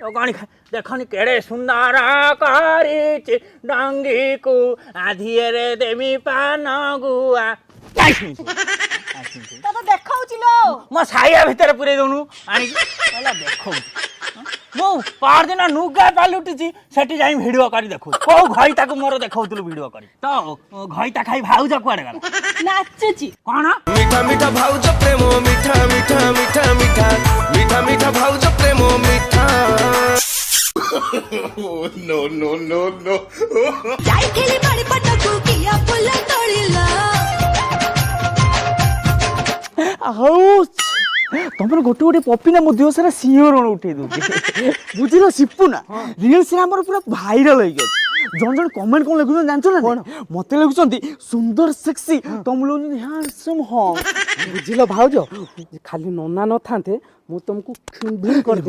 कणी देखनी केड़े सुंदर करिछि डांगी को आधिरे देमी पान गुआ तो देखाउछि लो मो साया भितर पुरे दोनु आनी कहला देखौ मो पार दिन नुगा पालुटिछि सेठी जाई वीडियो करी देखौ को घइता को मोर देखौतलु वीडियो करी तो घइता खाई भाउज कुआडे गला नाचुछि कोन मीठा मीठा भाउज प्रेम मीठा मीठा मीठा मीठा मीठा मीठा भाउज प्रेम मीठा नो नो नो नो जाइथिली बड़ी पटकू किया फुल तोड़िला आउ तमर गोटे गोटे पपिना मो देह सारा सिंहरण उठे दो बुझिल सिपुना रील्स रे हमर पूरा वायरल होई गछ जन जन कमेंट कोन लिखुछन जानछो ना मते लिखुछंती सुंदर सेक्सी तुम लोग हैंडसम हो बुझिल भाउज खाली नन्ना न थांते मु तुमको खिंडुर कर दे